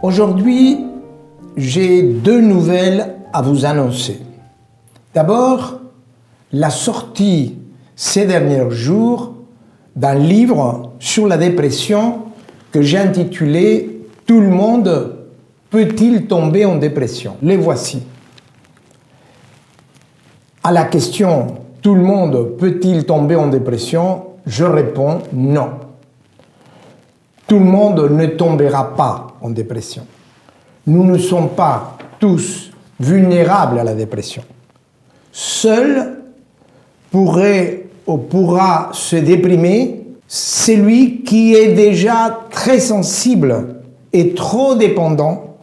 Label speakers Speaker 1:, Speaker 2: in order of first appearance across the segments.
Speaker 1: Aujourd'hui, j'ai deux nouvelles à vous annoncer. D'abord, la sortie ces derniers jours d'un livre sur la dépression que j'ai intitulé « Tout le monde peut-il tomber en dépression ?» Les voici. À la question « Tout le monde peut-il tomber en dépression ?» je réponds non. Tout le monde ne tombera pas en dépression. Nous ne sommes pas tous vulnérables à la dépression. Seul pourrait ou pourra se déprimer celui qui est déjà très sensible et trop dépendant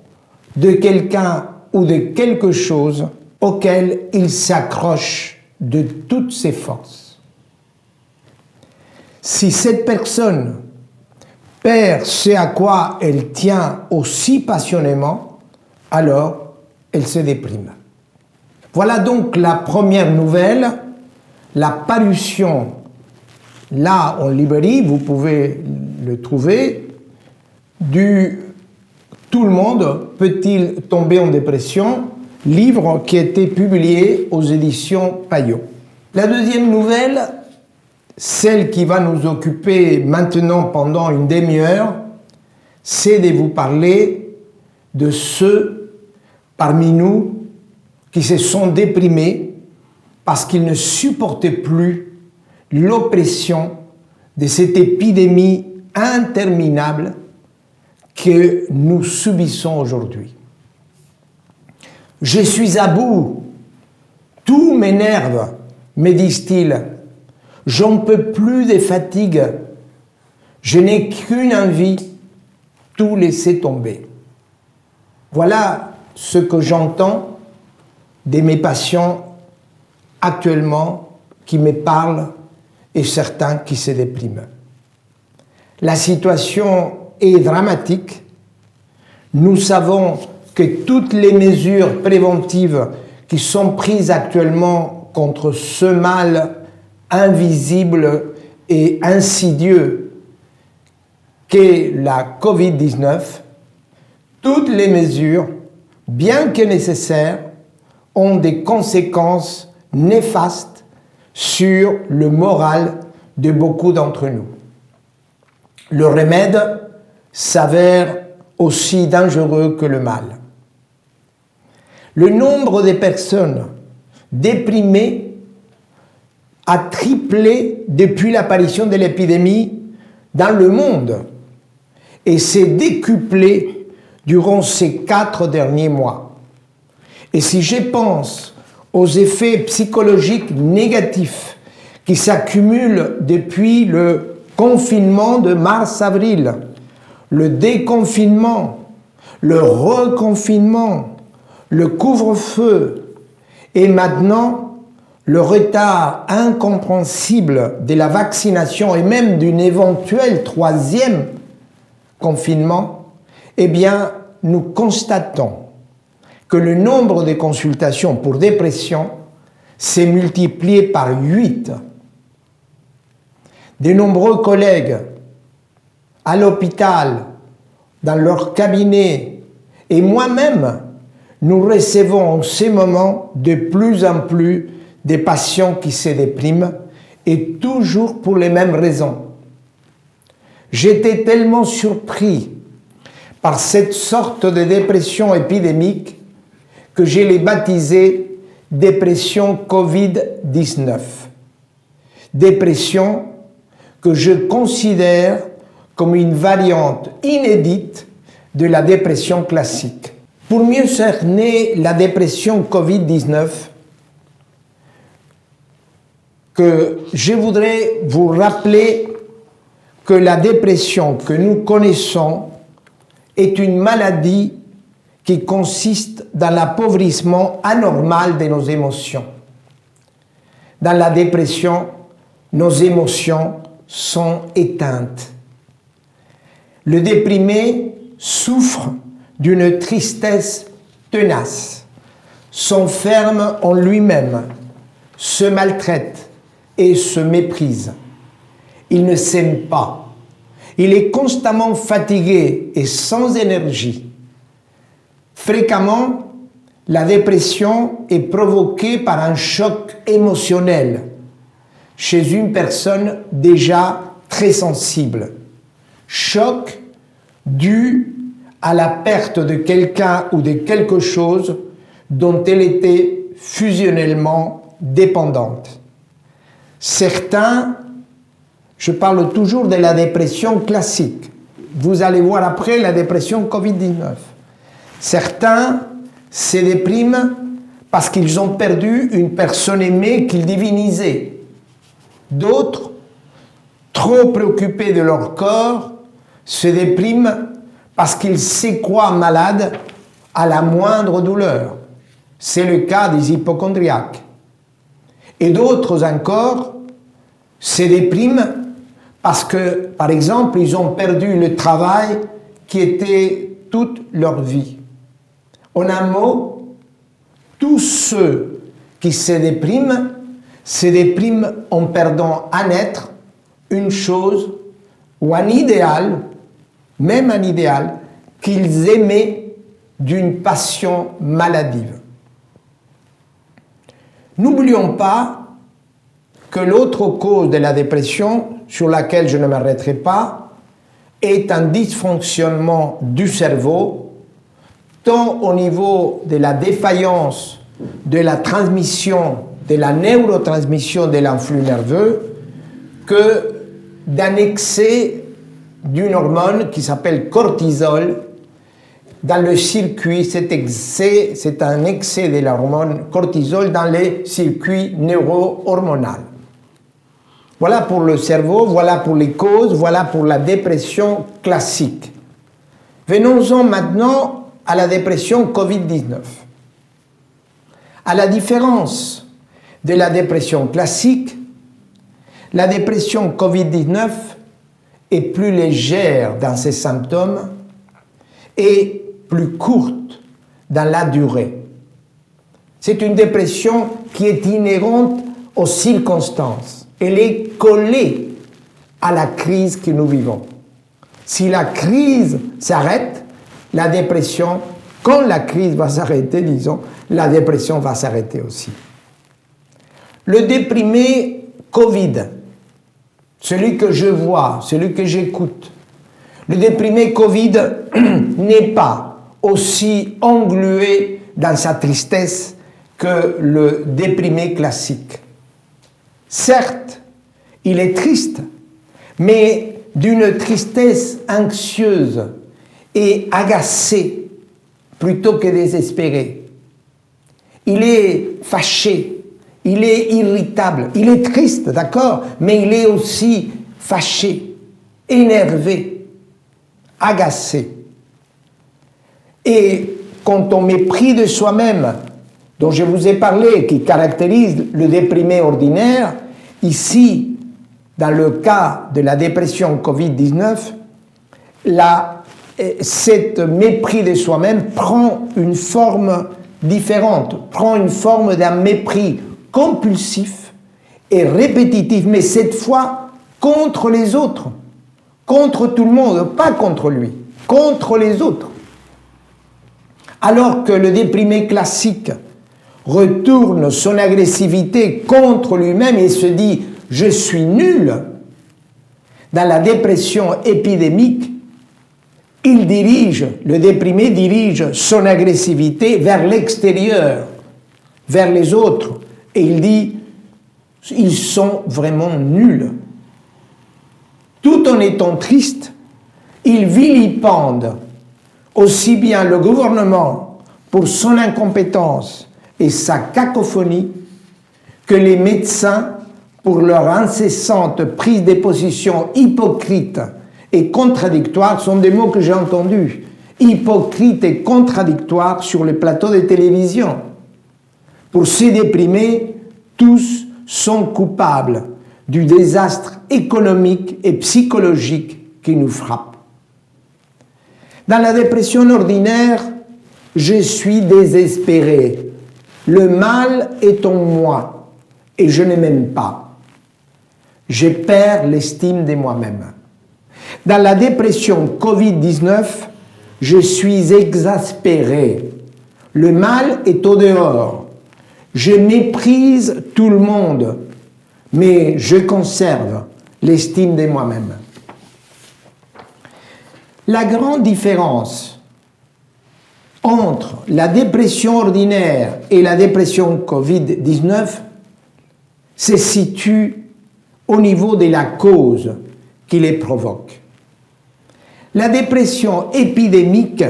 Speaker 1: de quelqu'un ou de quelque chose auquel il s'accroche de toutes ses forces. Si cette personne perd ce à quoi elle tient aussi passionnément, alors elle se déprime. Voilà donc la première nouvelle, la parution là en librairie, vous pouvez le trouver, du « Tout le monde peut-il tomber en dépression ?» livre qui a été publié aux éditions Payot. La deuxième nouvelle, celle qui va nous occuper maintenant pendant une demi-heure, c'est de vous parler de ceux parmi nous qui se sont déprimés parce qu'ils ne supportaient plus l'oppression de cette épidémie interminable que nous subissons aujourd'hui. Je suis à bout, tout m'énerve, me disent-ils. J'en peux plus des fatigues, je n'ai qu'une envie, tout laisser tomber. Voilà ce que j'entends de mes patients actuellement qui me parlent et certains qui se dépriment. La situation est dramatique. Nous savons que toutes les mesures préventives qui sont prises actuellement contre ce mal invisible et insidieux qu'est la Covid-19, toutes les mesures, bien que nécessaires, ont des conséquences néfastes sur le moral de beaucoup d'entre nous. Le remède s'avère aussi dangereux que le mal. Le nombre de personnes déprimées a triplé depuis l'apparition de l'épidémie dans le monde et s'est décuplé durant ces 4 derniers mois. Et si je pense aux effets psychologiques négatifs qui s'accumulent depuis le confinement de mars-avril, le déconfinement, le reconfinement, le couvre-feu et maintenant le retard incompréhensible de la vaccination et même d'un éventuel 3e confinement, eh bien, nous constatons que le nombre de consultations pour dépression s'est multiplié par 8. De nombreux collègues à l'hôpital, dans leur cabinet, et moi-même, nous recevons en ces moments de plus en plus des patients qui se dépriment et toujours pour les mêmes raisons. J'étais tellement surpris par cette sorte de dépression épidémique que je l'ai baptisée dépression Covid-19. Dépression que je considère comme une variante inédite de la dépression classique. Pour mieux cerner la dépression Covid-19, que je voudrais vous rappeler que la dépression que nous connaissons est une maladie qui consiste dans l'appauvrissement anormal de nos émotions. Dans la dépression, nos émotions sont éteintes. Le déprimé souffre d'une tristesse tenace, s'enferme en lui-même, se maltraite et se méprise. Il ne s'aime pas. Il est constamment fatigué et sans énergie. Fréquemment, la dépression est provoquée par un choc émotionnel chez une personne déjà très sensible. Choc dû à la perte de quelqu'un ou de quelque chose dont elle était fusionnellement dépendante. Certains, je parle toujours de la dépression classique. Vous allez voir après la dépression Covid-19. Certains se dépriment parce qu'ils ont perdu une personne aimée qu'ils divinisaient. D'autres, trop préoccupés de leur corps, se dépriment parce qu'ils se croient malades à la moindre douleur. C'est le cas des hypocondriaques. Et d'autres encore se dépriment parce que, par exemple, ils ont perdu le travail qui était toute leur vie. En un mot, tous ceux qui se dépriment en perdant un être, une chose ou un idéal, même un idéal, qu'ils aimaient d'une passion maladive. N'oublions pas que l'autre cause de la dépression, sur laquelle je ne m'arrêterai pas, est un dysfonctionnement du cerveau, tant au niveau de la défaillance de la transmission, de la neurotransmission de l'influx nerveux, que d'un excès d'une hormone qui s'appelle cortisol. Dans le circuit, c'est un excès de l'hormone cortisol dans les circuits neuro-hormonaux. Voilà pour le cerveau, voilà pour les causes, voilà pour la dépression classique. Venons-en maintenant à la dépression Covid-19. À la différence de la dépression classique, la dépression Covid-19 est plus légère dans ses symptômes et plus courte dans la durée. C'est une dépression qui est inhérente aux circonstances. Elle est collée à la crise que nous vivons. Si la crise s'arrête, la dépression, quand la crise va s'arrêter, disons, la dépression va s'arrêter aussi. Le déprimé Covid, celui que je vois, celui que j'écoute, le déprimé Covid n'est pas aussi englué dans sa tristesse que le déprimé classique. Certes, il est triste, mais d'une tristesse anxieuse et agacée plutôt que désespérée. Il est fâché, il est irritable, il est triste, d'accord, mais il est aussi fâché, énervé, agacé. Et quand on mépris de soi-même, dont je vous ai parlé, qui caractérise le déprimé ordinaire, ici, dans le cas de la dépression Covid-19, cet mépris de soi-même prend une forme différente, prend une forme d'un mépris compulsif et répétitif, mais cette fois contre les autres, contre tout le monde, pas contre lui, contre les autres. Alors que le déprimé classique retourne son agressivité contre lui-même et se dit « je suis nul », dans la dépression épidémique, le déprimé dirige son agressivité vers l'extérieur, vers les autres, et il dit « ils sont vraiment nuls ». Tout en étant triste, il vilipende aussi bien le gouvernement pour son incompétence et sa cacophonie que les médecins pour leur incessante prise de position hypocrite et contradictoire, sont des mots que j'ai entendus, hypocrite et contradictoire sur les plateaux de télévision. Pour ces déprimés, tous sont coupables du désastre économique et psychologique qui nous frappe. Dans la dépression ordinaire, je suis désespéré. Le mal est en moi et je ne m'aime pas. Je perds l'estime de moi-même. Dans la dépression Covid-19, je suis exaspéré. Le mal est au dehors. Je méprise tout le monde, mais je conserve l'estime de moi-même. La grande différence entre la dépression ordinaire et la dépression Covid-19 se situe au niveau de la cause qui les provoque. La dépression épidémique,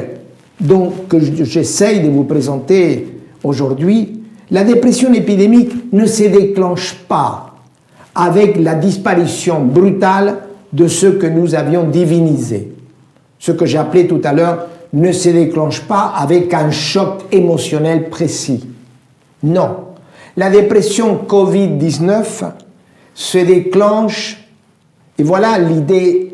Speaker 1: que j'essaye de vous présenter aujourd'hui, la dépression épidémique ne se déclenche pas avec la disparition brutale de ce que nous avions divinisé. Ce que j'ai appelé tout à l'heure ne se déclenche pas avec un choc émotionnel précis. Non. La dépression Covid-19 se déclenche, et voilà l'idée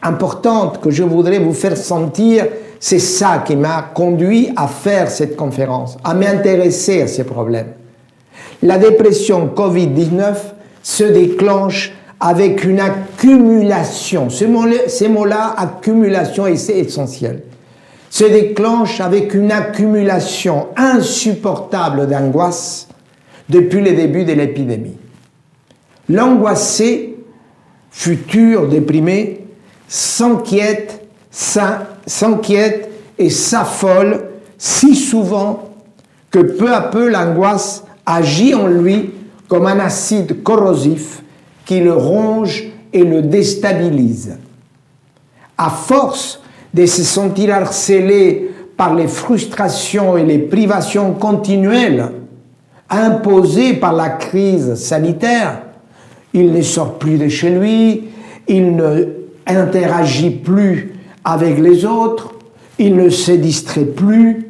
Speaker 1: importante que je voudrais vous faire sentir, c'est ça qui m'a conduit à faire cette conférence, à m'intéresser à ces problèmes. La dépression Covid-19 se déclenche avec une accumulation, ces mots-là, accumulation, et c'est essentiel, se déclenche avec une accumulation insupportable d'angoisse depuis le début de l'épidémie. L'angoissé, futur déprimé, s'inquiète et s'affole si souvent que peu à peu l'angoisse agit en lui comme un acide corrosif qui le ronge et le déstabilise. À force de se sentir harcelé par les frustrations et les privations continuelles imposées par la crise sanitaire, il ne sort plus de chez lui, il ne interagit plus avec les autres, il ne se distrait plus.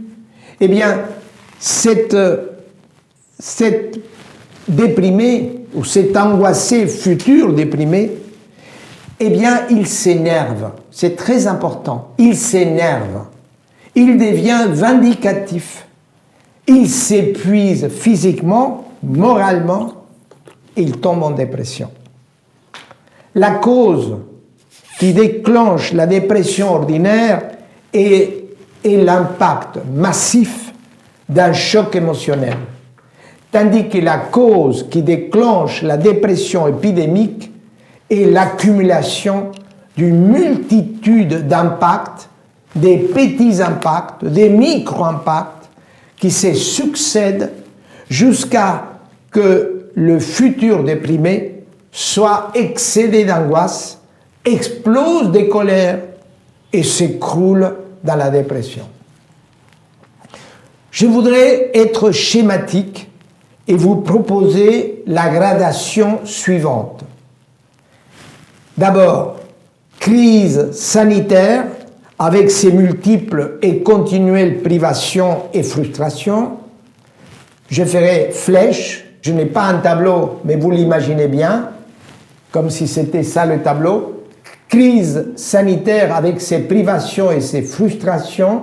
Speaker 1: Eh bien, cette déprimé, ou cet angoissé futur déprimé, eh bien, il s'énerve. C'est très important. Il s'énerve. Il devient vindicatif. Il s'épuise physiquement, moralement, il tombe en dépression. La cause qui déclenche la dépression ordinaire est l'impact massif d'un choc émotionnel, tandis que la cause qui déclenche la dépression épidémique est l'accumulation d'une multitude d'impacts, des petits impacts, des micro-impacts qui se succèdent jusqu'à que le futur déprimé soit excédé d'angoisse, explose de colère et s'écroule dans la dépression. Je voudrais être schématique et vous proposer la gradation suivante. D'abord, crise sanitaire avec ses multiples et continuelles privations et frustrations. Je ferai flèche, je n'ai pas un tableau, mais vous l'imaginez bien, comme si c'était ça le tableau. Crise sanitaire avec ses privations et ses frustrations.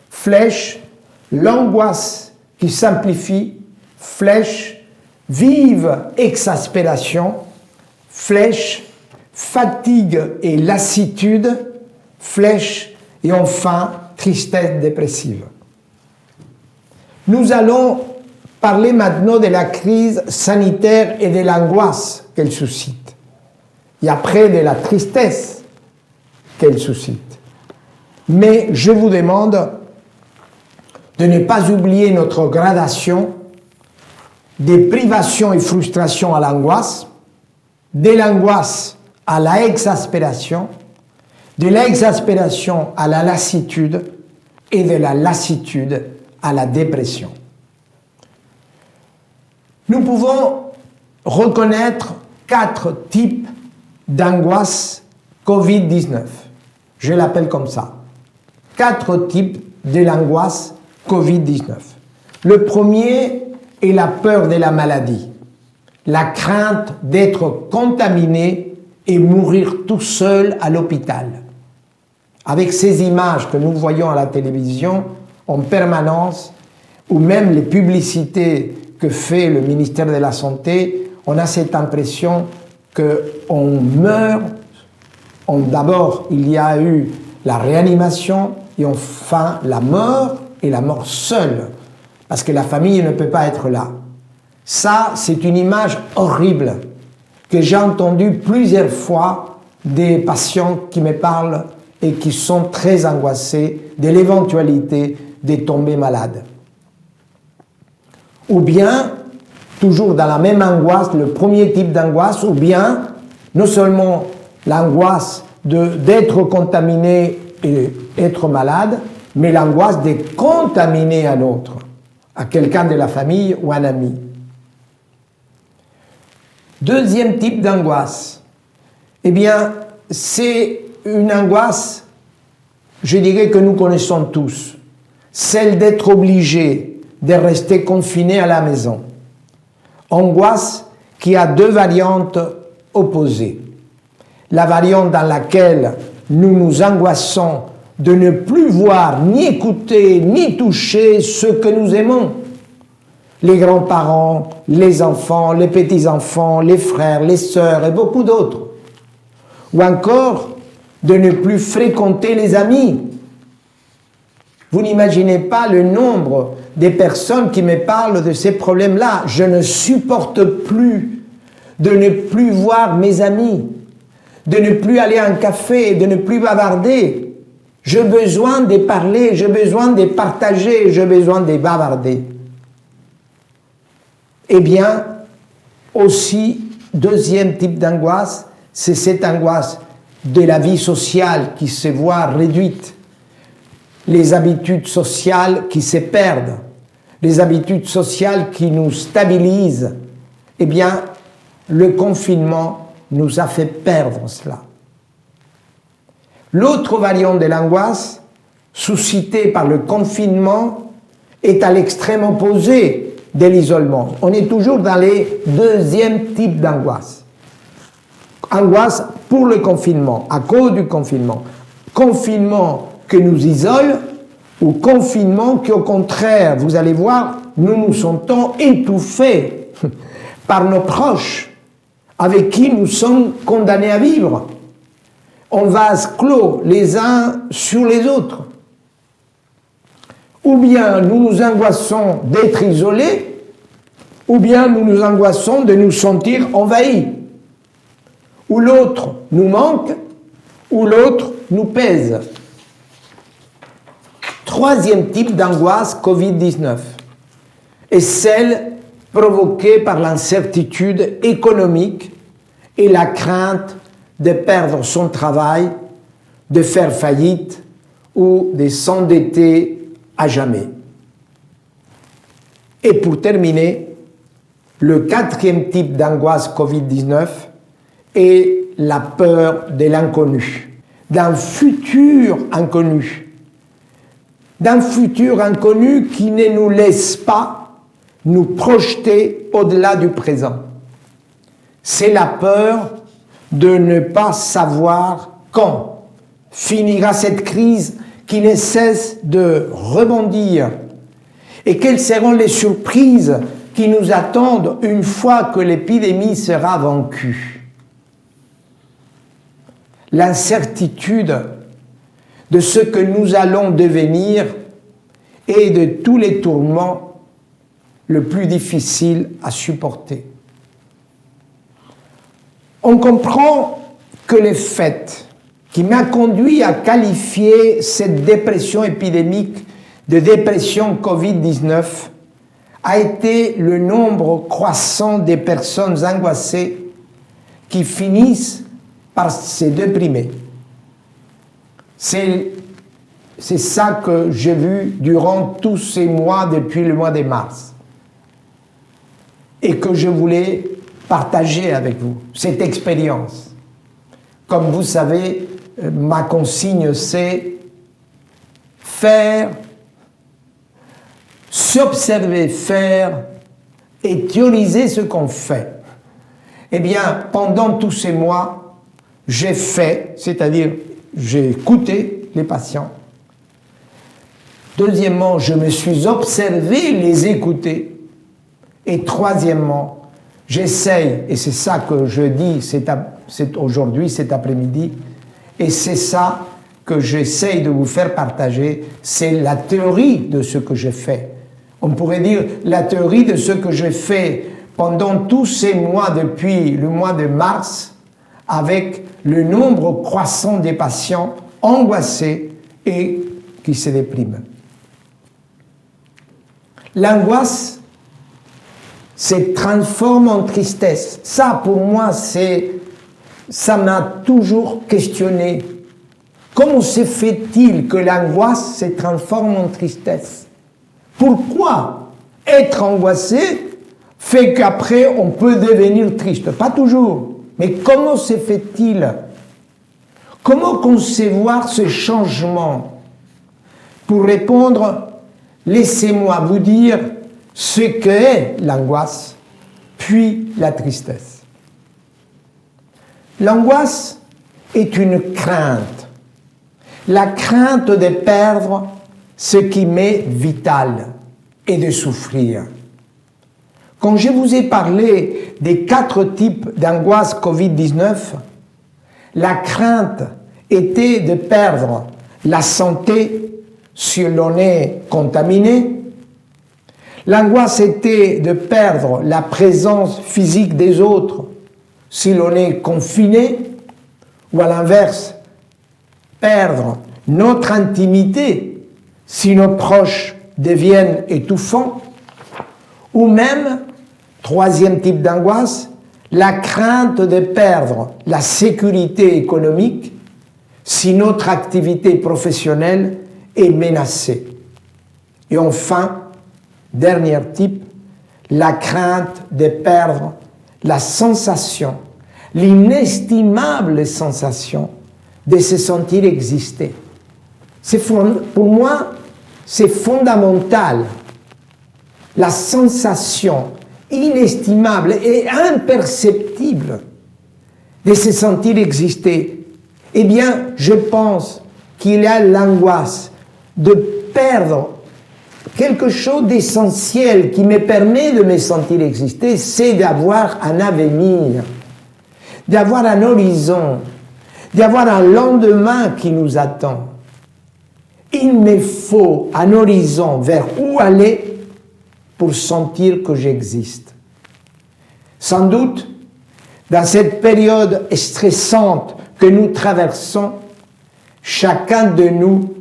Speaker 1: Flèche, l'angoisse qui s'amplifie. Flèche, vive exaspération. Flèche, fatigue et lassitude. Flèche, et enfin, tristesse dépressive. Nous allons parler maintenant de la crise sanitaire et de l'angoisse qu'elle suscite. Et après, de la tristesse qu'elle suscite. Mais je vous demande de ne pas oublier notre gradation des privations et frustrations à l'angoisse, de l'angoisse à la exaspération, de l'exaspération à la lassitude et de la lassitude à la dépression. Nous pouvons reconnaître 4 types d'angoisse Covid-19. Je l'appelle comme ça. 4 types de l'angoisse Covid-19. Le premier est la peur de la maladie, la crainte d'être contaminé et mourir tout seul à l'hôpital. Avec ces images que nous voyons à la télévision en permanence, ou même les publicités que fait le ministère de la Santé, on a cette impression qu'on meurt. D'abord, il y a eu la réanimation et enfin la mort, et la mort seule, parce que la famille ne peut pas être là. Ça, c'est une image horrible que j'ai entendue plusieurs fois des patients qui me parlent et qui sont très angoissés de l'éventualité de tomber malade. Ou bien, toujours dans la même angoisse, le premier type d'angoisse, ou bien, non seulement l'angoisse d'être contaminé et être malade, mais l'angoisse de contaminer un autre, à quelqu'un de la famille ou un ami. Deuxième type d'angoisse, eh bien, c'est une angoisse, je dirais que nous connaissons tous, celle d'être obligé de rester confiné à la maison. Angoisse qui a deux variantes opposées. La variante dans laquelle nous nous angoissons de ne plus voir, ni écouter, ni toucher ceux que nous aimons. Les grands-parents, les enfants, les petits-enfants, les frères, les sœurs et beaucoup d'autres. Ou encore de ne plus fréquenter les amis. Vous n'imaginez pas le nombre de personnes qui me parlent de ces problèmes-là. Je ne supporte plus de ne plus voir mes amis, de ne plus aller à un café, de ne plus bavarder. J'ai besoin de parler, j'ai besoin de partager, j'ai besoin de bavarder. Eh bien, aussi, deuxième type d'angoisse, c'est cette angoisse de la vie sociale qui se voit réduite, les habitudes sociales qui se perdent, les habitudes sociales qui nous stabilisent. Eh bien, le confinement nous a fait perdre cela. L'autre variante de l'angoisse, suscitée par le confinement, est à l'extrême opposé de l'isolement. On est toujours dans les deuxièmes types d'angoisse. Angoisse pour le confinement, à cause du confinement. Confinement que nous isole ou confinement qui, au contraire, vous allez voir, nous nous sentons étouffés par nos proches avec qui nous sommes condamnés à vivre. On vase clos les uns sur les autres. Ou bien nous nous angoissons d'être isolés, ou bien nous nous angoissons de nous sentir envahis. Ou l'autre nous manque, ou l'autre nous pèse. Troisième type d'angoisse Covid-19 est celle provoquée par l'incertitude économique et la crainte de perdre son travail, de faire faillite ou de s'endetter à jamais. Et pour terminer, le quatrième type d'angoisse Covid-19 est la peur de l'inconnu, d'un futur inconnu qui ne nous laisse pas nous projeter au-delà du présent. C'est la peur de ne pas savoir quand finira cette crise qui ne cesse de rebondir et quelles seront les surprises qui nous attendent une fois que l'épidémie sera vaincue. L'incertitude de ce que nous allons devenir est de tous les tourments le plus difficile à supporter. On comprend que le fait qui m'a conduit à qualifier cette dépression épidémique de dépression Covid-19 a été le nombre croissant des personnes angoissées qui finissent par se déprimer. C'est ça que j'ai vu durant tous ces mois depuis le mois de mars et que je voulais partager avec vous, cette expérience. Comme vous savez, ma consigne c'est faire, s'observer faire et théoriser ce qu'on fait. Eh bien, pendant tous ces mois, j'ai fait, c'est-à-dire j'ai écouté les patients. Deuxièmement, je me suis observé les écouter. Et troisièmement, j'essaye, et c'est ça que je dis aujourd'hui, cet après-midi, et c'est ça que j'essaye de vous faire partager, c'est la théorie de ce que j'ai fait. On pourrait dire la théorie de ce que j'ai fait pendant tous ces mois depuis le mois de mars, avec le nombre croissant des patients angoissés et qui se dépriment. L'angoisse se transforme en tristesse. Ça, pour moi, ça m'a toujours questionné. Comment se fait-il que l'angoisse se transforme en tristesse? Pourquoi être angoissé fait qu'après on peut devenir triste? Pas toujours. Mais comment se fait-il? Comment concevoir ce changement? Pour répondre, laissez-moi vous dire ce qu'est l'angoisse, puis la tristesse. L'angoisse est une crainte. La crainte de perdre ce qui m'est vital et de souffrir. Quand je vous ai parlé des 4 types d'angoisse Covid-19, la crainte était de perdre la santé si l'on est contaminé. L'angoisse était de perdre la présence physique des autres si l'on est confiné, ou à l'inverse, perdre notre intimité si nos proches deviennent étouffants, ou même, 3e type d'angoisse, la crainte de perdre la sécurité économique si notre activité professionnelle est menacée. Et enfin, dernier type, la crainte de perdre la sensation, l'inestimable sensation de se sentir exister. Pour moi, c'est fondamental. La sensation inestimable et imperceptible de se sentir exister. Eh bien, je pense qu'il y a l'angoisse de perdre quelque chose d'essentiel qui me permet de me sentir exister, c'est d'avoir un avenir, d'avoir un horizon, d'avoir un lendemain qui nous attend. Il me faut un horizon vers où aller pour sentir que j'existe. Sans doute, dans cette période stressante que nous traversons, chacun de nous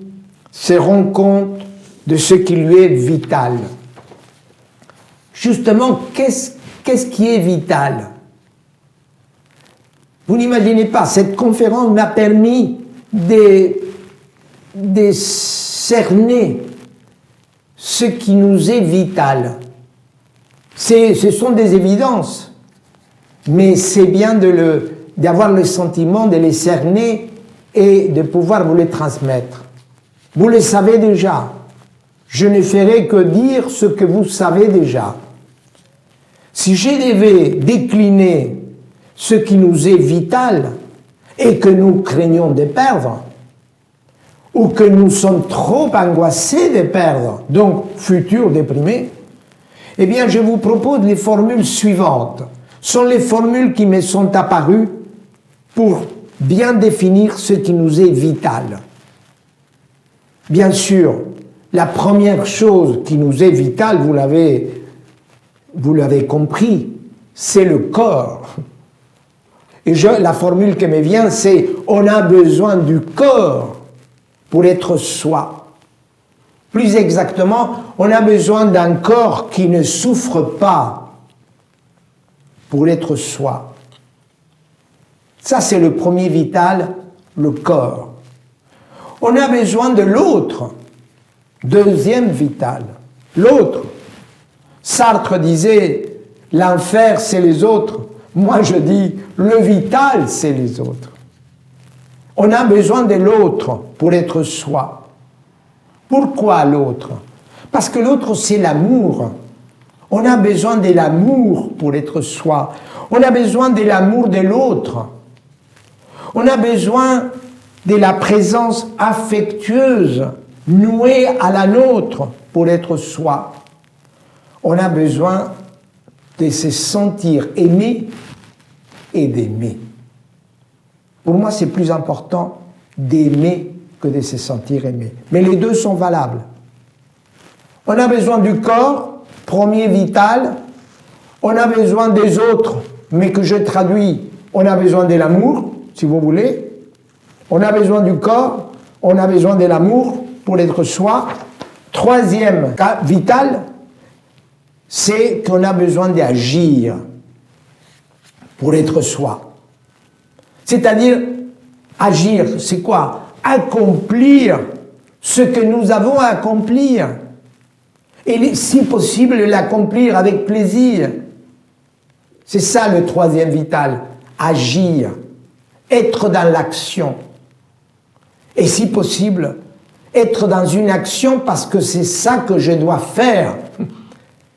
Speaker 1: se rend compte de ce qui lui est vital. Justement, qu'est-ce qui est vital? Vous n'imaginez pas, cette conférence m'a permis de cerner ce qui nous est vital. Ce sont des évidences, mais c'est bien d'avoir le sentiment de les cerner et de pouvoir vous les transmettre. Vous le savez déjà. Je ne ferai que dire ce que vous savez déjà. Si je devais décliner ce qui nous est vital et que nous craignons de perdre, ou que nous sommes trop angoissés de perdre, donc futurs déprimés, eh bien je vous propose les formules suivantes. Ce sont les formules qui me sont apparues pour bien définir ce qui nous est vital. Bien sûr, la première chose qui nous est vitale, vous l'avez compris, c'est le corps. Et la formule qui me vient, c'est « on a besoin du corps pour être soi ». Plus exactement, on a besoin d'un corps qui ne souffre pas pour être soi. Ça, c'est le premier vital, le corps. On a besoin de l'autre, deuxième vital, l'autre. Sartre disait, l'enfer, c'est les autres. Moi, je dis, le vital, c'est les autres. On a besoin de l'autre pour être soi. Pourquoi l'autre? Parce que l'autre, c'est l'amour. On a besoin de l'amour pour être soi. On a besoin de l'amour de l'autre. On a besoin de la présence affectueuse nouée à la nôtre pour être soi. On a besoin de se sentir aimé et d'aimer. Pour moi, c'est plus important d'aimer que de se sentir aimé. Mais les deux sont valables. On a besoin du corps, premier vital. On a besoin des autres, mais que je traduis. On a besoin de l'amour, si vous voulez. On a besoin du corps, on a besoin de l'amour pour être soi. Troisième cas vital, c'est qu'on a besoin d'agir pour être soi. C'est-à-dire, agir, c'est quoi? Accomplir ce que nous avons à accomplir. Et si possible, l'accomplir avec plaisir. C'est ça le troisième vital, agir, être dans l'action. Et si possible, être dans une action parce que c'est ça que je dois faire.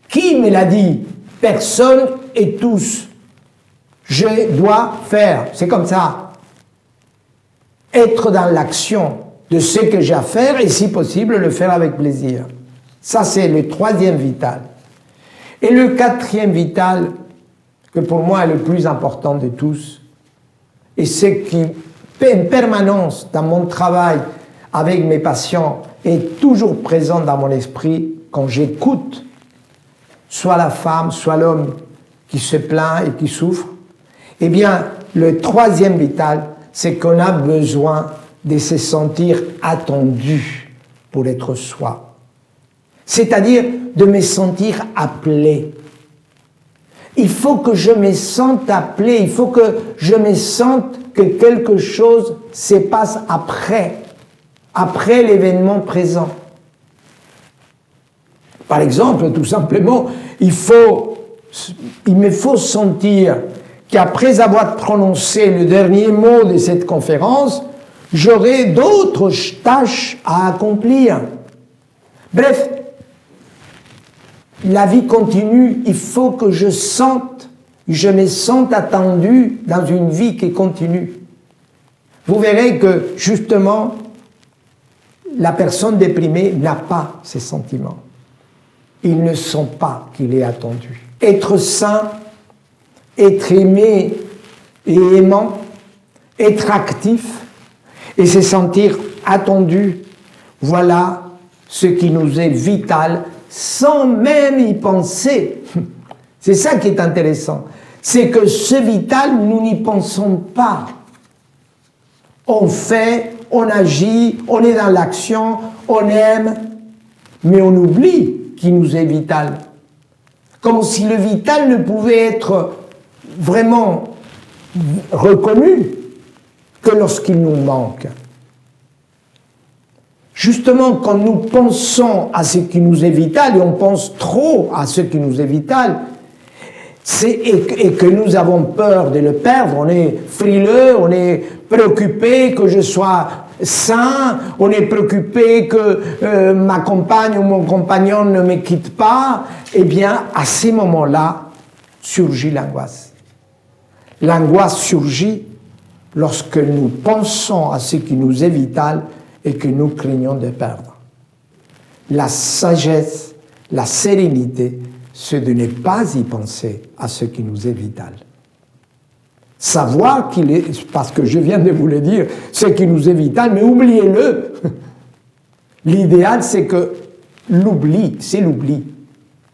Speaker 1: Qui me l'a dit? Personne et tous. Je dois faire, c'est comme ça. Être dans l'action de ce que j'ai à faire et si possible, le faire avec plaisir. Ça, c'est le troisième vital. Et le quatrième vital, que pour moi est le plus important de tous, et ce qui, en permanence, dans mon travail avec mes patients, est toujours présent dans mon esprit quand j'écoute soit la femme, soit l'homme qui se plaint et qui souffre, eh bien, le troisième vital, c'est qu'on a besoin de se sentir attendu pour être soi. C'est-à-dire de me sentir appelé. Il faut que je me sente appelé, il faut que je me sente que quelque chose se passe après l'événement présent. Par exemple, tout simplement, il me faut sentir qu'après avoir prononcé le dernier mot de cette conférence, j'aurai d'autres tâches à accomplir. Bref, la vie continue, il faut que je me sente attendu dans une vie qui continue. Vous verrez que, justement, la personne déprimée n'a pas ces sentiments. Il ne sent pas qu'il est attendu. Être sain, être aimé et aimant, être actif et se sentir attendu, voilà ce qui nous est vital sans même y penser. C'est ça qui est intéressant. C'est que ce vital, nous n'y pensons pas. On fait, on agit, on est dans l'action, on aime, mais on oublie qu'il nous est vital. Comme si le vital ne pouvait être vraiment reconnu que lorsqu'il nous manque. Justement, quand nous pensons à ce qui nous est vital, et on pense trop à ce qui nous est vital, et que nous avons peur de le perdre, on est frileux, on est préoccupé que je sois sain, on est préoccupé que ma compagne ou mon compagnon ne me quitte pas, eh bien, à ces moments-là, surgit l'angoisse. L'angoisse surgit lorsque nous pensons à ce qui nous est vital et que nous craignons de perdre. La sagesse, la sérénité, c'est de ne pas y penser à ce qui nous est vital. Savoir qu'il est, parce que je viens de vous le dire, ce qui nous est vital, mais oubliez-le. L'idéal, c'est que l'oubli, c'est l'oubli.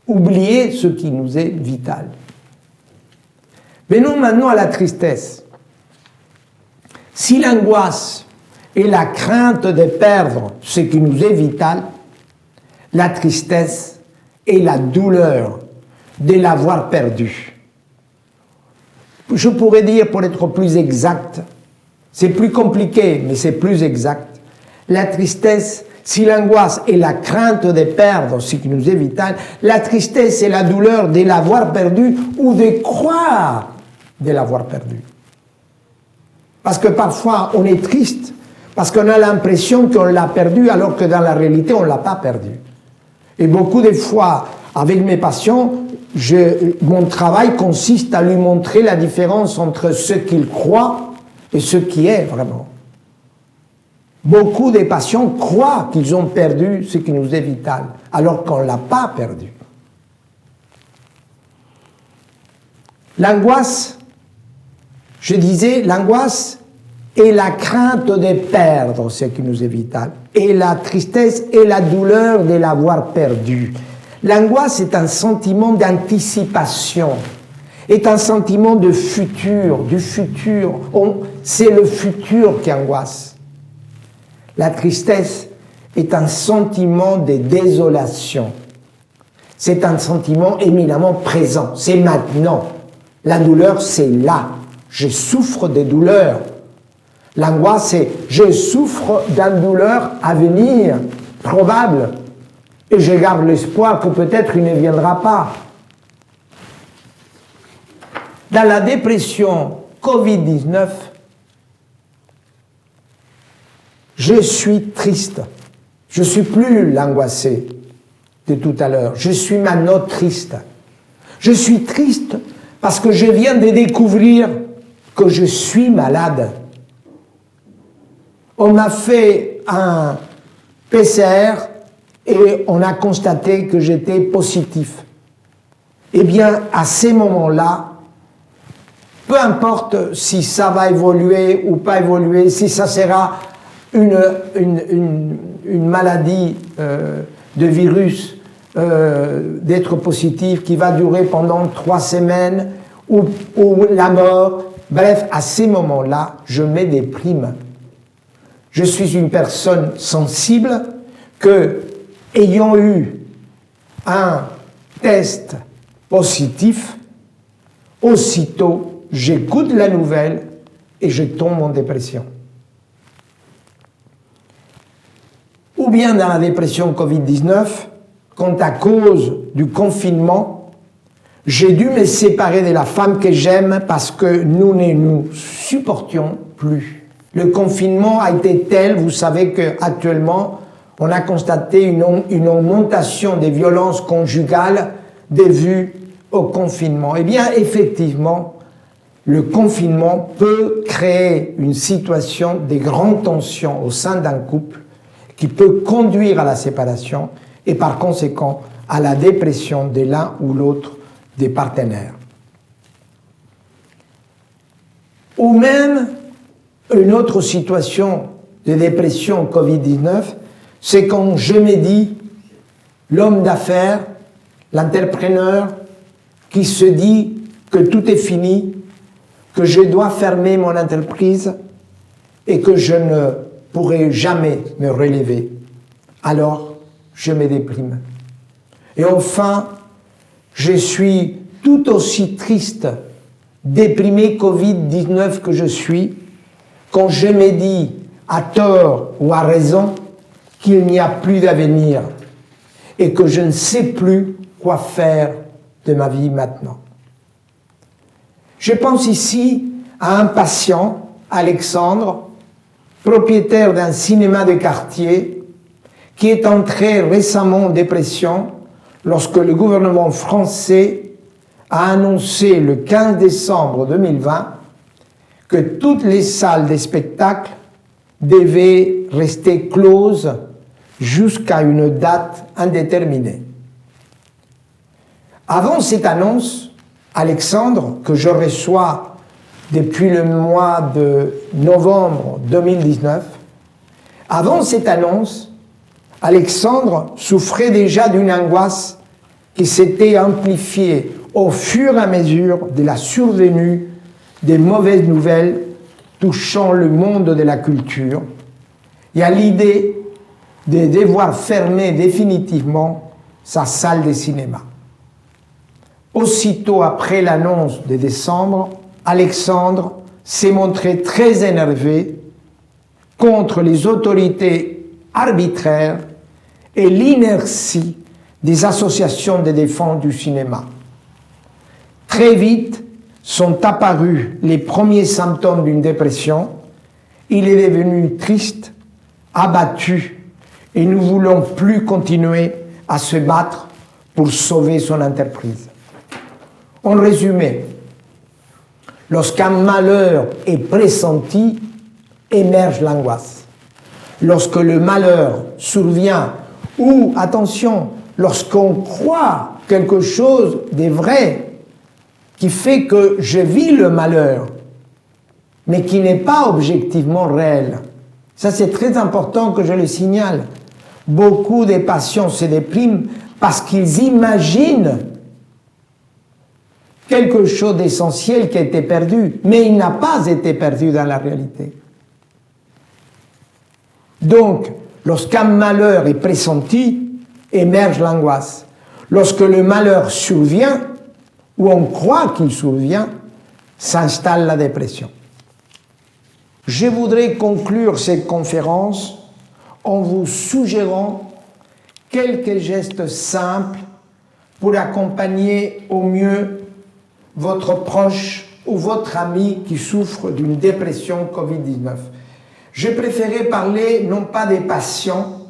Speaker 1: Oublier ce qui nous est vital. Venons maintenant à la tristesse. Si l'angoisse est la crainte de perdre ce qui nous est vital, la tristesse est la douleur de l'avoir perdu. Je pourrais dire, pour être plus exact, c'est plus compliqué, mais c'est plus exact. La tristesse, si l'angoisse est la crainte de perdre ce qui nous est vital, la tristesse est la douleur de l'avoir perdu ou de croire de l'avoir perdu. Parce que parfois, on est triste parce qu'on a l'impression qu'on l'a perdu alors que dans la réalité, on ne l'a pas perdu. Et beaucoup de fois, avec mes patients, mon travail consiste à lui montrer la différence entre ce qu'il croit et ce qui est vraiment. Beaucoup de patients croient qu'ils ont perdu ce qui nous est vital, alors qu'on ne l'a pas perdu. L'angoisse, je disais, l'angoisse et la crainte de perdre ce qui nous est vital, et la tristesse et la douleur de l'avoir perdu. L'angoisse est un sentiment d'anticipation, est un sentiment de futur, du futur. C'est le futur qui angoisse. La tristesse est un sentiment de désolation. C'est un sentiment éminemment présent, c'est maintenant. La douleur, c'est là. Je souffre des douleurs. L'angoisse, c'est je souffre d'une douleur à venir, probable, et je garde l'espoir que peut-être il ne viendra pas. Dans la dépression Covid-19, je suis triste. Je ne suis plus l'angoissé de tout à l'heure. Je suis maintenant triste. Je suis triste parce que je viens de découvrir que je suis malade. On m'a fait un PCR et on a constaté que j'étais positif. Eh bien, à ces moments-là, peu importe si ça va évoluer ou pas évoluer, si ça sera une maladie de virus, d'être positif qui va durer pendant 3 semaines ou la mort, bref, à ces moments-là, je me déprime. Je suis une personne sensible que, ayant eu un test positif, aussitôt, j'écoute la nouvelle et je tombe en dépression. Ou bien dans la dépression Covid-19, quand à cause du confinement, j'ai dû me séparer de la femme que j'aime parce que nous ne nous supportions plus. Le confinement a été tel, vous savez qu'actuellement, on a constaté une augmentation des violences conjugales devues au confinement. Eh bien, effectivement, le confinement peut créer une situation de grande tension au sein d'un couple qui peut conduire à la séparation et par conséquent à la dépression de l'un ou l'autre des partenaires. Ou même une autre situation de dépression Covid-19, c'est quand je me dis, l'homme d'affaires, l'entrepreneur, qui se dit que tout est fini, que je dois fermer mon entreprise et que je ne pourrai jamais me relever. Alors, je me déprime. Et enfin, je suis tout aussi triste, déprimé Covid-19 que je suis, quand je me dis, à tort ou à raison, qu'il n'y a plus d'avenir et que je ne sais plus quoi faire de ma vie maintenant. Je pense ici à un patient, Alexandre, propriétaire d'un cinéma de quartier, qui est entré récemment en dépression lorsque le gouvernement français a annoncé le 15 décembre 2020 que toutes les salles de spectacle devaient rester closes jusqu'à une date indéterminée. Avant cette annonce, Alexandre, que je reçois depuis le mois de novembre 2019, avant cette annonce, Alexandre souffrait déjà d'une angoisse qui s'était amplifiée au fur et à mesure de la survenue des mauvaises nouvelles touchant le monde de la culture et à l'idée de devoir fermer définitivement sa salle de cinéma. Aussitôt après l'annonce de décembre, Alexandre s'est montré très énervé contre les autorités arbitraires et l'inertie des associations de défense du cinéma. Très vite sont apparus les premiers symptômes d'une dépression. Il est devenu triste, abattu, et ne voulons plus continuer à se battre pour sauver son entreprise. En résumé, lorsqu'un malheur est pressenti, émerge l'angoisse. Lorsque le malheur survient, ou, attention, lorsqu'on croit quelque chose de vrai qui fait que je vis le malheur, mais qui n'est pas objectivement réel. Ça, c'est très important que je le signale. Beaucoup des patients se dépriment parce qu'ils imaginent quelque chose d'essentiel qui a été perdu, mais il n'a pas été perdu dans la réalité. Donc, lorsqu'un malheur est pressenti, émerge l'angoisse. Lorsque le malheur survient, ou on croit qu'il survient, s'installe la dépression. Je voudrais conclure cette conférence en vous suggérant quelques gestes simples pour accompagner au mieux votre proche ou votre ami qui souffre d'une dépression Covid-19. Je préférais parler non pas des patients,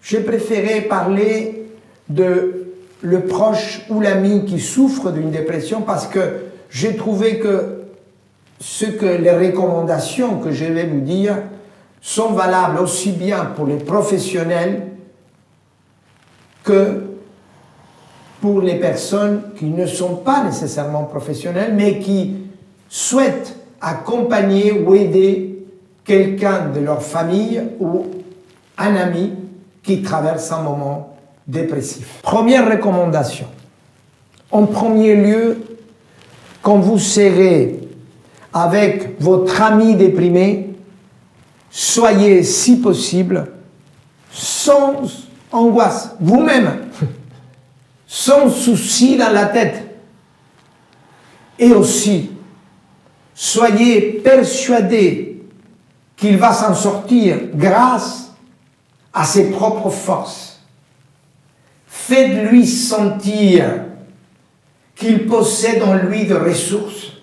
Speaker 1: je préférais parler de le proche ou l'ami qui souffre d'une dépression parce que j'ai trouvé que les recommandations que je vais vous dire sont valables aussi bien pour les professionnels que pour les personnes qui ne sont pas nécessairement professionnelles, mais qui souhaitent accompagner ou aider quelqu'un de leur famille ou un ami qui traverse un moment dépressif. Première recommandation. En premier lieu, quand vous serez avec votre ami déprimé, soyez, si possible, sans angoisse, vous-même, sans souci dans la tête. Et aussi, soyez persuadés qu'il va s'en sortir grâce à ses propres forces. Faites-lui sentir qu'il possède en lui des ressources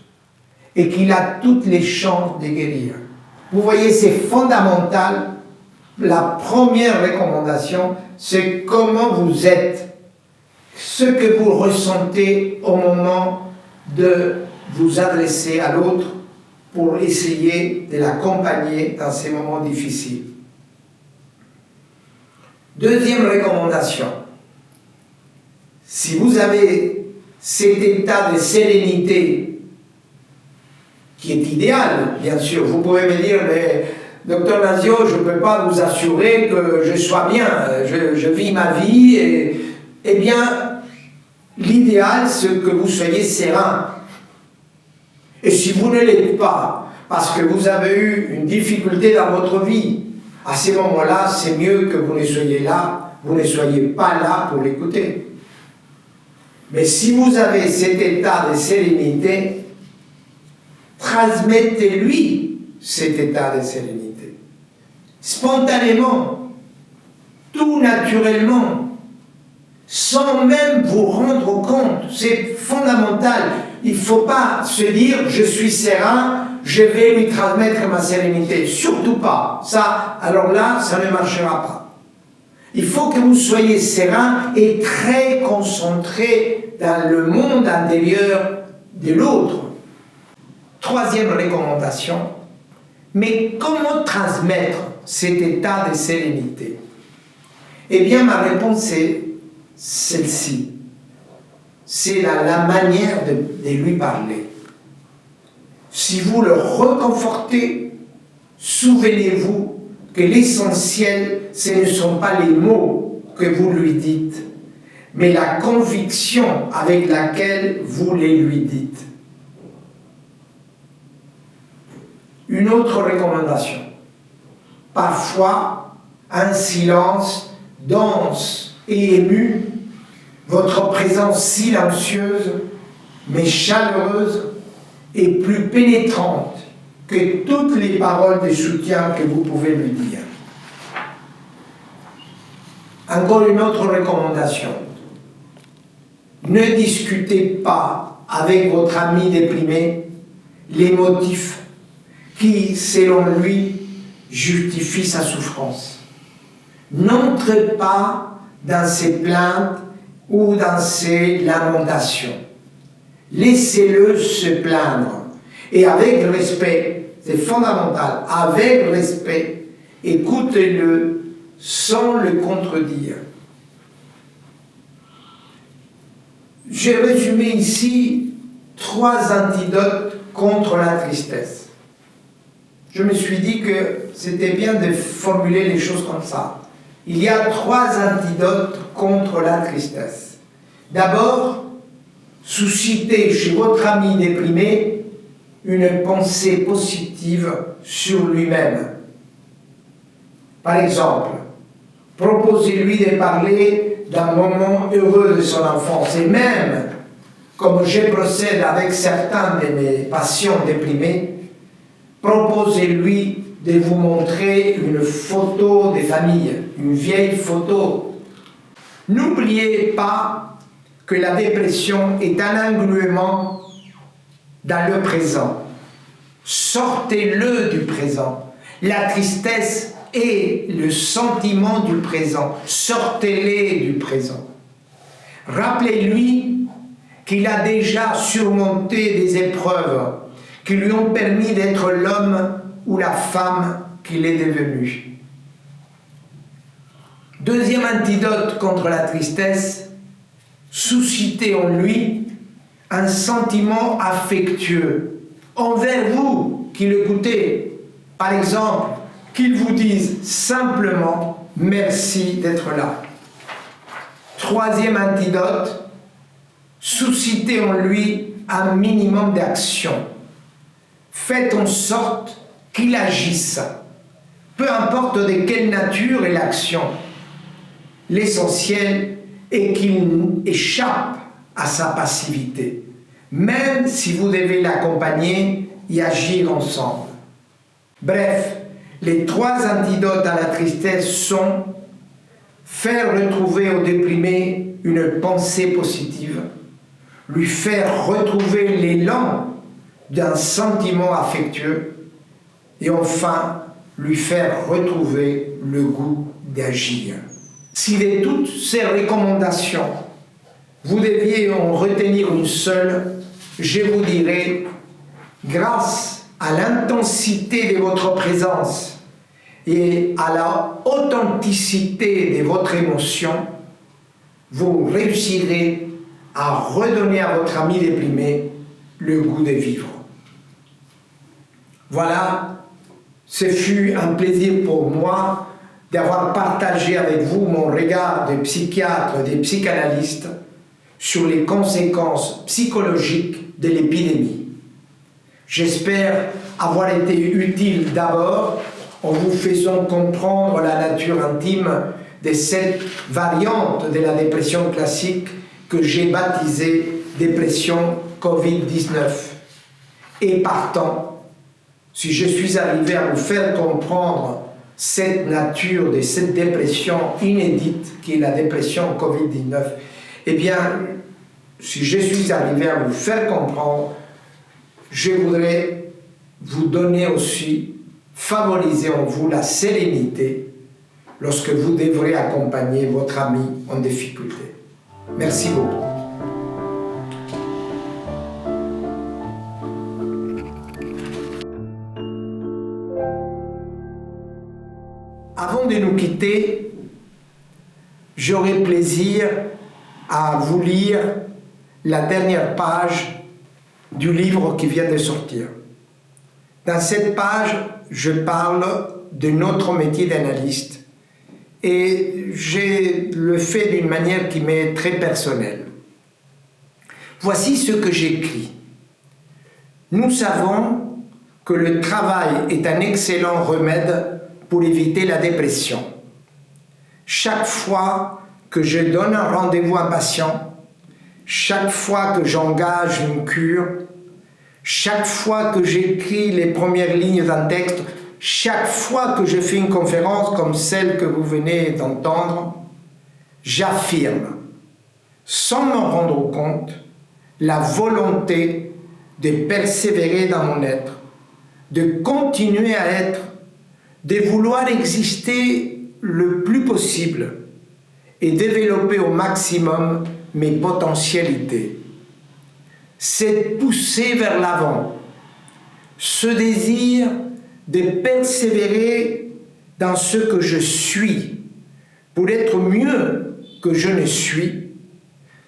Speaker 1: et qu'il a toutes les chances de guérir. Vous voyez, c'est fondamental. La première recommandation, c'est comment vous êtes, ce que vous ressentez au moment de vous adresser à l'autre pour essayer de l'accompagner dans ces moments difficiles. Deuxième recommandation, si vous avez cet état de sérénité qui est idéal, bien sûr, vous pouvez me dire, mais docteur Nasio, je ne peux pas vous assurer que je sois bien, je vis ma vie, eh bien, l'idéal, c'est que vous soyez serein. Et si vous ne l'êtes pas, parce que vous avez eu une difficulté dans votre vie, à ces moments-là, c'est mieux que vous ne soyez là, vous ne soyez pas là pour l'écouter. Mais si vous avez cet état de sérénité, transmettez-lui cet état de sérénité. Spontanément, tout naturellement, sans même vous rendre compte. C'est fondamental. Il ne faut pas se dire « je suis serein, je vais lui transmettre ma sérénité ». Surtout pas. Ça, alors là, ça ne marchera pas. Il faut que vous soyez serein et très concentré dans le monde intérieur de l'autre. Troisième recommandation, mais comment transmettre cet état de sérénité? Eh bien, ma réponse est celle-ci. C'est la manière de lui parler. Si vous le reconfortez, souvenez-vous que l'essentiel, ce ne sont pas les mots que vous lui dites, mais la conviction avec laquelle vous les lui dites. Une autre recommandation. Parfois, un silence dense et ému, votre présence silencieuse mais chaleureuse et plus pénétrante que toutes les paroles de soutien que vous pouvez lui dire. Encore une autre recommandation. Ne discutez pas avec votre ami déprimé les motifs qui, selon lui, justifient sa souffrance. N'entrez pas dans ses plaintes ou dans ses lamentations. Laissez-le se plaindre. Et avec respect, c'est fondamental, avec respect, écoutez-le sans le contredire. J'ai résumé ici 3 antidotes contre la tristesse. je me suis dit que c'était bien de formuler les choses comme ça. Il y a 3 antidotes contre la tristesse. D'abord, susciter chez votre ami déprimé une pensée positive sur lui-même. Par exemple, proposez-lui de parler d'un moment heureux de son enfance. Et même, comme je procède avec certains de mes patients déprimés, proposez-lui de vous montrer une photo de famille, une vieille photo. N'oubliez pas que la dépression est un engluement dans le présent. Sortez-le du présent. La tristesse est le sentiment du présent. Sortez-les du présent. Rappelez-lui qu'il a déjà surmonté des épreuves qui lui ont permis d'être l'homme ou la femme qu'il est devenu. Deuxième antidote contre la tristesse, suscitez en lui un sentiment affectueux envers vous qui l'écoutez. Par exemple, qu'il vous dise simplement merci d'être là. Troisième antidote, suscitez en lui un minimum d'action. Faites en sorte qu'il agisse, peu importe de quelle nature est l'action. L'essentiel est qu'il échappe à sa passivité, même si vous devez l'accompagner et agir ensemble. Bref, les 3 antidotes à la tristesse sont faire retrouver au déprimé une pensée positive, lui faire retrouver l'élan d'un sentiment affectueux et enfin lui faire retrouver le goût d'agir. Si de toutes ces recommandations, vous deviez en retenir une seule, je vous dirais, grâce à l'intensité de votre présence et à la authenticité de votre émotion, vous réussirez à redonner à votre ami déprimé le goût de vivre. Voilà, ce fut un plaisir pour moi d'avoir partagé avec vous mon regard de psychiatre et de psychanalyste sur les conséquences psychologiques de l'épidémie. J'espère avoir été utile d'abord en vous faisant comprendre la nature intime de cette variante de la dépression classique que j'ai baptisée dépression Covid-19. Et partant, si je suis arrivé à vous faire comprendre cette nature de cette dépression inédite qui est la dépression Covid-19, eh bien, si je suis arrivé à vous faire comprendre, je voudrais vous donner aussi, favoriser en vous la sérénité lorsque vous devrez accompagner votre ami en difficulté. Merci beaucoup. Avant de nous quitter, j'aurai plaisir à vous lire la dernière page du livre qui vient de sortir. Dans cette page, je parle de notre métier d'analyste et je le fais d'une manière qui m'est très personnelle. Voici ce que j'écris. Nous savons que le travail est un excellent remède pour éviter la dépression. Chaque fois que je donne un rendez-vous à un patient, chaque fois que j'engage une cure, chaque fois que j'écris les premières lignes d'un texte, chaque fois que je fais une conférence comme celle que vous venez d'entendre, j'affirme, sans m'en rendre compte, la volonté de persévérer dans mon être, de continuer à être, de vouloir exister le plus possible et développer au maximum mes potentialités. Cette poussée vers l'avant, ce désir de persévérer dans ce que je suis pour être mieux que je ne suis,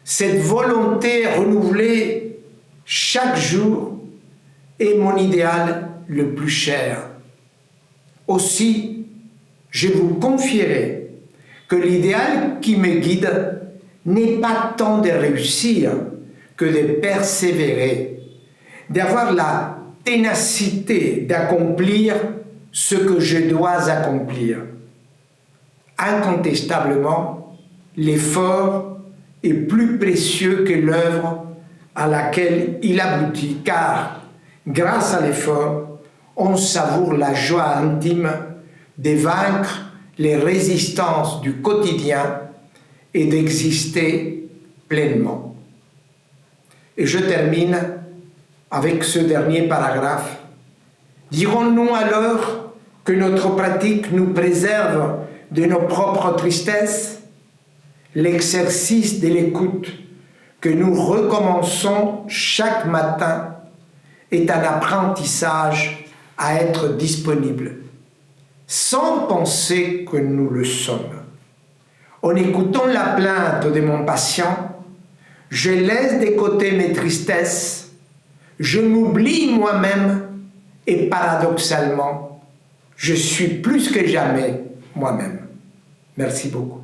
Speaker 1: cette volonté renouvelée chaque jour est mon idéal le plus cher.
Speaker 2: Aussi, je vous confierai que l'idéal qui me guide n'est pas tant de réussir que de persévérer, d'avoir la ténacité d'accomplir ce que je dois accomplir. Incontestablement, l'effort est plus précieux que l'œuvre à laquelle il aboutit, car grâce à l'effort, on savoure la joie intime de vaincre les résistances du quotidien et d'exister pleinement. Et je termine avec ce dernier paragraphe. Dirons-nous alors que notre pratique nous préserve de nos propres tristesses? L'exercice de l'écoute que nous recommençons chaque matin est un apprentissage à être disponible, sans penser que nous le sommes. En écoutant la plainte de mon patient, je laisse de côté mes tristesses, je m'oublie moi-même et paradoxalement, je suis plus que jamais moi-même. Merci beaucoup.